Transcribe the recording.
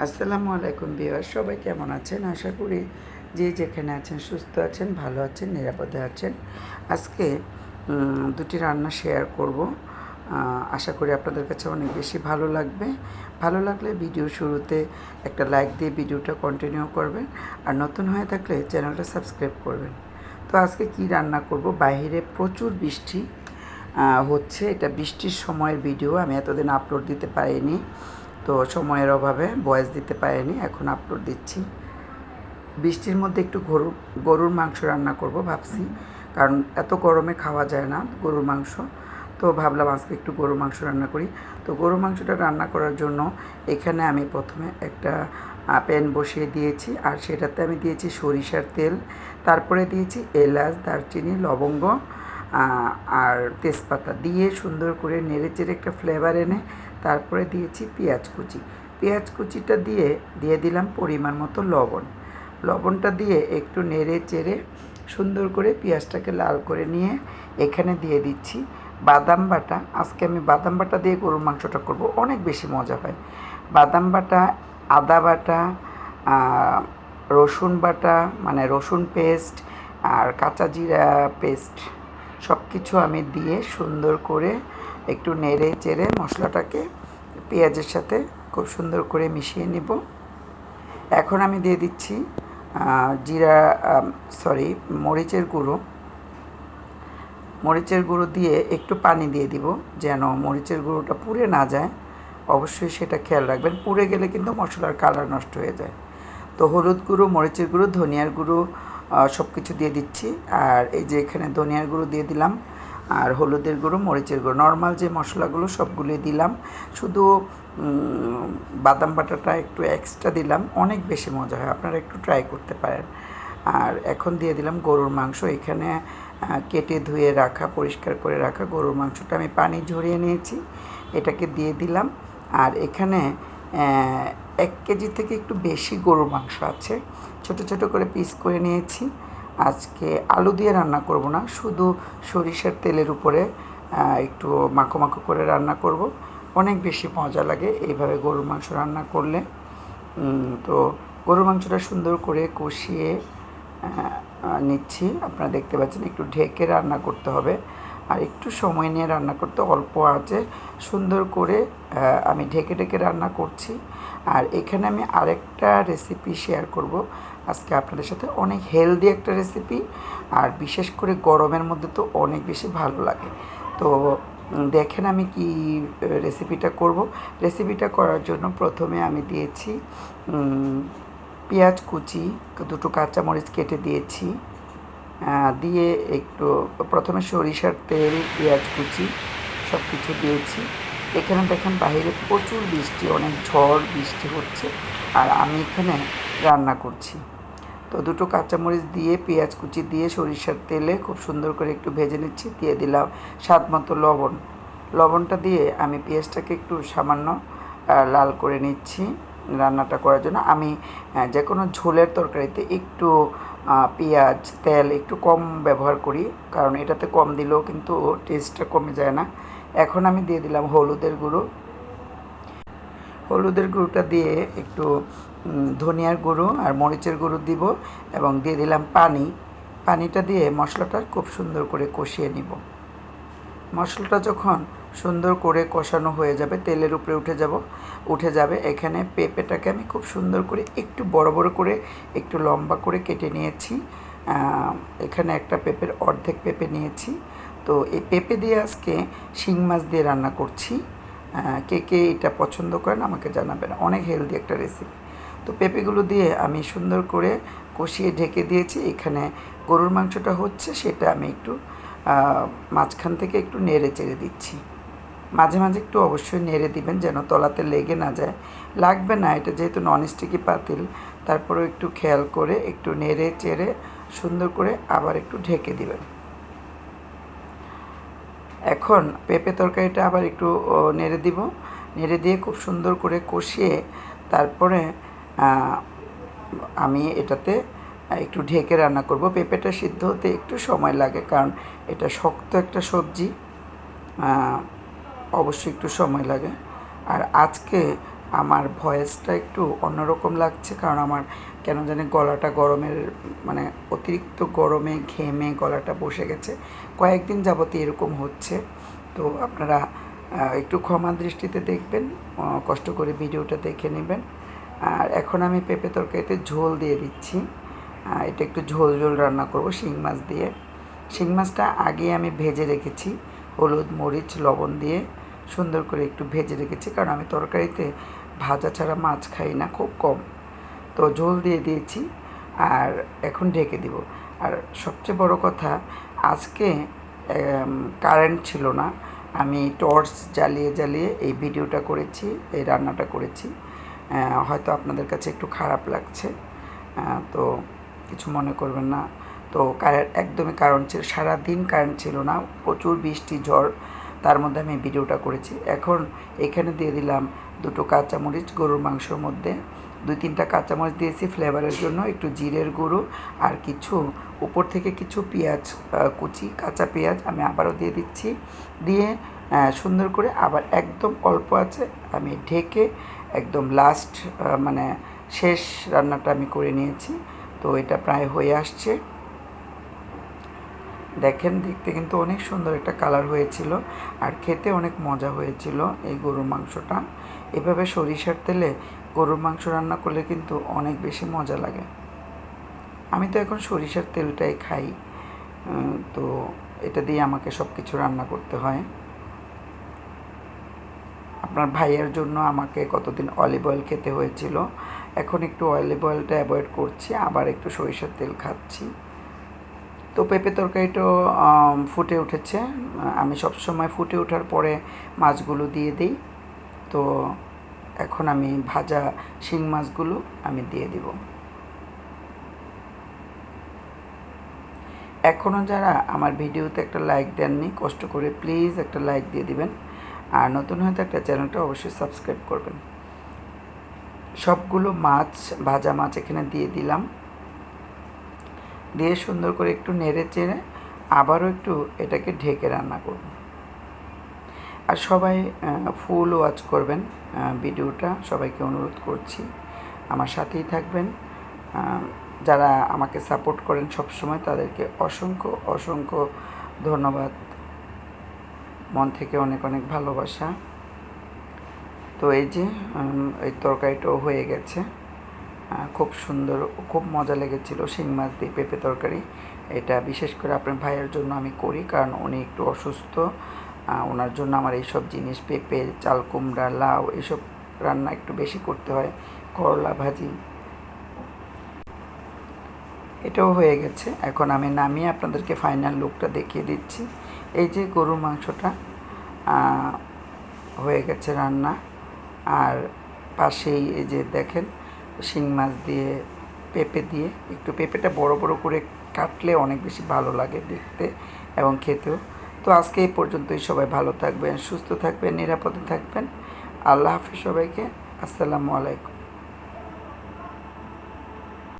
আসসালামু আলাইকুম ভিউয়ার, সবাই কেমন আছেন? আশা করি যে যেখানে আছেন সুস্থ আছেন, ভালো আছেন, নিরাপদে আছেন। আজকে দুটি রান্না শেয়ার করব। আশা করি আপনাদের কাছে অনেক বেশি ভালো লাগবে। ভালো লাগলে ভিডিও শুরুতে একটা লাইক দিয়ে ভিডিওটা কন্টিনিউ করবেন, আর নতুন হয়ে থাকলে চ্যানেলটা সাবস্ক্রাইব করবেন। তো আজকে কি রান্না করব? বাইরে প্রচুর বৃষ্টি হচ্ছে। এটা বৃষ্টির সময়ের ভিডিও, আমি এতদিন আপলোড দিতে পারিনি, তো সময়ের অভাবে ভয়েস দিতে পারিনি, এখন আপলোড দিচ্ছি। বৃষ্টির মধ্যে একটু গরুর মাংস রান্না করব ভাবছি, কারণ এত গরমে খাওয়া যায় না গরুর মাংস। তো ভাবলাম আজকে একটু গরুর মাংস রান্না করি। তো গরুর মাংসটা রান্না করার জন্য এখানে আমি প্রথমে একটা প্যান বসিয়ে দিয়েছি, আর সেটাতে আমি দিয়েছি সরিষার তেল, তারপরে দিয়েছি এলাচ, দারচিনি, লবঙ্গ আর তেজপাতা দিয়ে সুন্দর করে নেড়েচেড়ে একটা ফ্লেভার এনে তারপরে দিয়েছি পেঁয়াজ কুচি। পেঁয়াজ কুচিটা দিয়ে দিলাম পরিমাণ মতো লবণ। লবণটা দিয়ে একটু নেড়ে চেড়ে সুন্দর করে পেঁয়াজটাকে লাল করে নিয়ে এখানে দিয়ে দিচ্ছি বাদাম বাটা। আজকে আমি বাদাম বাটা দিয়ে গরুর মাংসটা করব, অনেক বেশি মজা হয়। বাদাম বাটা, আদা বাটা, রসুন বাটা মানে রসুন পেস্ট, আর কাঁচা জিরা পেস্ট, সব কিছু আমি দিয়ে সুন্দর করে একটু নেড়ে চেড়ে মশলাটাকে পেঁয়াজের সাথে খুব সুন্দর করে মিশিয়ে নিব। এখন আমি দিয়ে দিচ্ছি জিরা সরি মরিচের গুঁড়ো। মরিচের গুঁড়ো দিয়ে একটু পানি দিয়ে দিব যেন মরিচের গুঁড়োটা পুড়ে না যায়। অবশ্যই সেটা খেয়াল রাখবেন, পুড়ে গেলে কিন্তু মশলার কালার নষ্ট হয়ে যায়। তো হলুদ গুঁড়ো, মরিচের গুঁড়ো, ধনিয়ার গুঁড়ো সব কিছু দিয়ে দিচ্ছি। আর এই যে এখানে ধনিয়ার গুঁড়ো দিয়ে দিলাম, আর হলুদের গুঁড়ো, মরিচের গুঁড়ো, নর্মাল যে মশলাগুলো সবগুলোই দিলাম। শুধু বাদাম বাটাটা একটু এক্সট্রা দিলাম, অনেক বেশি মজা হয়, আপনারা একটু ট্রাই করতে পারেন। আর এখন দিয়ে দিলাম গরুর মাংস। এখানে কেটে ধুয়ে রাখা, পরিষ্কার করে রাখা গরুর মাংসটা আমি পানি ঝরিয়ে নিয়েছি, এটাকে দিয়ে দিলাম। আর এখানে 1 কেজি থেকে একটু বেশি গরুর মাংস আছে, ছোট ছোট করে পিস করে নিয়েছি। আজকে আলু দিয়ে রান্না করব না, শুধু সরিষার তেলের উপরে একটু মাখো মাখো করে রান্না করব। অনেক বেশি মজা লাগে এইভাবে গরুর মাংস রান্না করলে। তো গরুর মাংসটা সুন্দর করে কষিয়ে নিচ্ছি। আপনারা দেখতে পাচ্ছেন একটু ঢেকে রান্না করতে হবে, আর একটু সময় নিয়ে রান্না করতে, অল্প আছে সুন্দর করে আমি ঢেকে ঢেকে রান্না করছি। আর এখানে আমি আরেকটা রেসিপি শেয়ার করব আজকে আপনাদের সাথে, অনেক হেলদি একটা রেসিপি, আর বিশেষ করে গরমের মধ্যে তো অনেক বেশি ভালো লাগে। তো দেখেন আমি কি রেসিপিটা করব। রেসিপিটা করার জন্য প্রথমে আমি দিয়েছি পেঁয়াজ কুচি, দুটো কাঁচামরিচ কেটে দিয়েছি, দিয়ে একটু প্রথমে সরিষার তেল, পেঁয়াজ কুচি সব কিছু দিয়েছি। এখানে দেখেন বাইরে প্রচুর বৃষ্টি, অনেক ঝড় বৃষ্টি হচ্ছে, আর আমি এখানে রান্না করছি। তো দুটো কাঁচামরিচ দিয়ে পেঁয়াজ কুচি দিয়ে সরিষার তেলে খুব সুন্দর করে একটু ভেজে নিচ্ছি। দিয়ে দিলাম স্বাদ মতো লবণ। লবণটা দিয়ে আমি পেঁয়াজটাকে একটু সামান্য লাল করে নিচ্ছি রান্নাটা করার জন্য। আমি যে কোনো ঝোলের তরকারিতে একটু পেঁয়াজ, তেল একটু কম ব্যবহার করি, কারণ এটাতে কম দিলেও কিন্তু টেস্টটা কমে যায় না। এখন আমি দিয়ে দিলাম হলুদের গুঁড়ো। হলুদের গুঁড়োটা দিয়ে একটু ধনিয়ার গুঁড়ো আর মরিচের গুঁড়ো দিব, এবং দিয়ে দিলাম পানি। পানিটা দিয়ে মশলাটা খুব সুন্দর করে কষিয়ে নিব। মশলাটা যখন সুন্দর করে কষানো হয়ে যাবে, তেলের উপরে উঠে যাবে, এখানে পেঁপেটাকে আমি খুব সুন্দর করে একটু বড় বড় করে একটু লম্বা করে কেটে নিয়েছি। এখানে একটা পেঁপের অর্ধেক পেঁপে নিয়েছি। তো এই পেঁপে দিয়ে আজকে শিং মাছ দিয়ে রান্না করছি। কে কে এটা পছন্দ করেন আমাকে জানাবেন, অনেক হেলদি একটা রেসিপি। তো পেঁপেগুলো দিয়ে আমি সুন্দর করে কষিয়ে ঢেকে দিয়েছি। এখানে গরুর মাংসটা হচ্ছে, সেটা আমি একটু মাঝখান থেকে একটু নেড়ে চেড়ে দিচ্ছি। মাঝে মাঝে একটু অবশ্যই নেড়ে দিবেন যেন তলাতে লেগে না যায়। লাগবে না, এটা যেহেতু ননস্টিকি পাতিল, তারপরেও একটু খেয়াল করে একটু নেড়ে চেড়ে সুন্দর করে আবার একটু ঢেকে দিবেন। এখন পেঁপে তরকারিটা আবার একটু নেড়ে দিব, নেড়ে দিয়ে খুব সুন্দর করে কষিয়ে তারপরে আমি এটাতে একটু ঢেকে রান্না করব। পেঁপেটা সিদ্ধ হতে একটু সময় লাগে, কারণ এটা শক্ত একটা সবজি, অবশ্যই একটু সময় লাগে। আর আজকে আমার ভয়েসটা একটু অন্যরকম লাগছে, কারণ আমার কেন জানি গলাটা গরমের মানে অতিরিক্ত গরমে ঘেমে গলাটা বসে গেছে। কয়েকদিন যাবতই এরকম হচ্ছে। তো আপনারা একটু ক্ষমা দৃষ্টিতে দেখবেন, কষ্ট করে ভিডিওটা দেখে নেবেন। আর এখন আমি পেঁপে তরকারিতে ঝোল দিয়ে দিচ্ছি। এটা একটু ঝোল ঝোল রান্না করব শিং মাছ দিয়ে। শিং মাছটা আগে আমি ভেজে রেখেছি, হলুদ মরিচ লবণ দিয়ে সুন্দর করে একটু ভেজে রেখেছি, কারণ আমি তরকারিতে ভাজা ছাড়া মাছ খাই না, খুব কম। তো ঝোল দিয়ে দিয়েছি আর এখন ঢেকে দিব। আর সবচেয়ে বড় কথা, আজকে কারেন্ট ছিল না, আমি টর্চ জ্বালিয়ে জ্বালিয়ে এই ভিডিওটা করেছি, এই রান্নাটা করেছি। হয়তো আপনাদের কাছে একটু খারাপ লাগছে, তো কিছু মনে করবেন না। তো একদমই কারেন্ট ছিল, সারাদিন কারেন্ট ছিল না, প্রচুর বৃষ্টি ঝড়, তার মধ্যে আমি ভিডিওটা করেছি। এখন এখানে দিয়ে দিলাম দুটো কাঁচামরিচ, গরুর মাংসর মধ্যে 2-3টা কাঁচামরিচ দিয়েছি ফ্লেভারের জন্য, একটু জিরের গুঁড়ো আর কিছু উপর থেকে কিছু পেঁয়াজ কুচি, কাঁচা পেঁয়াজ আমি আবারও দিয়ে দিচ্ছি। দিয়ে সুন্দর করে আবার একদম অল্প আছে আমি ঢেকে একদম লাস্ট মানে শেষ রান্নাটা আমি করে নিয়েছি। তো এটা প্রায় হয়ে আসছে, দেখেন দেখতে কিন্তু অনেক সুন্দর একটা কালার হয়েছিল আর খেতে অনেক মজা হয়েছিল এই গরুর মাংসটা। এভাবে সরিষার তেলে গরুর মাংস রান্না করলে কিন্তু অনেক বেশি মজা লাগে। আমি তো এখন সরিষার তেলটাই খাই, তো এটা দিয়ে আমাকে সব কিছু রান্না করতে হয়। আপনার ভাইয়ের জন্য আমাকে কতদিন অলিভ অয়েল খেতে হয়েছিল, এখন একটু অলিভ অয়েলটা অ্যাভয়েড করছি, আবার একটু সরিষার তেল খাচ্ছি। তো পেঁপে তরকারিটাও ফুটে উঠেছে, আমি সবসময় ফুটে ওঠার পরে মাছগুলো দিয়ে দিই। তো এখন আমি ভাজা শিং মাছগুলো আমি দিয়ে দিব। এখনও যারা আমার ভিডিওতে একটা লাইক দেননি, কষ্ট করে প্লিজ একটা লাইক দিয়ে দিবেন, আর নতুন হয়তো একটা চ্যানেলটা অবশ্যই সাবস্ক্রাইব করবেন। সবগুলো মাছ, ভাজা মাছ এখানে দিয়ে দিলাম, দিয়ে সুন্দর করে একটু নেড়ে চেড়ে আবারও একটু এটাকে ঢেকে রান্না করব। আর সবাই ফুল ওয়াচ করবেন ভিডিওটা, সবাইকে অনুরোধ করছি আমার সাথেই থাকবেন। যারা আমাকে সাপোর্ট করেন সবসময় তাদেরকে অসংখ্য অসংখ্য ধন্যবাদ, মন থেকে অনেক অনেক ভালোবাসা। তো এই যে এই তরকারিটাও হয়ে গেছে, খুব সুন্দর, খুব মজা লেগেছিল শিং মাছ দিয়ে পেঁপে তরকারি। এটা বিশেষ করে আপনার ভাইয়ের জন্য আমি করি, কারণ উনি একটু অসুস্থ, ওনার জন্য আমার এইসব জিনিস পেঁপে, চাল কুমড়া, লাউ এসব রান্না একটু বেশি করতে হয়, করলা ভাজি। এটাও হয়ে গেছে, এখন আমি নামিয়ে আপনাদেরকে ফাইনাল লুকটা দেখিয়ে দিচ্ছি। এই যে গরুর মাংসটা হয়ে গেছে রান্না, আর পাশেই এই যে দেখেন শিং মাছ দিয়ে পেঁপে দিয়ে, একটু পেঁপেটা বড় বড় করে কাটলে অনেক বেশি ভালো লাগে দেখতে এবং খেতেও। তো আজকে এই পর্যন্তই, সবাই ভালো থাকবেন, সুস্থ থাকবেন, নিরাপদে থাকবেন। আল্লাহ হাফেজ সবাইকে, আসসালামু আলাইকুম।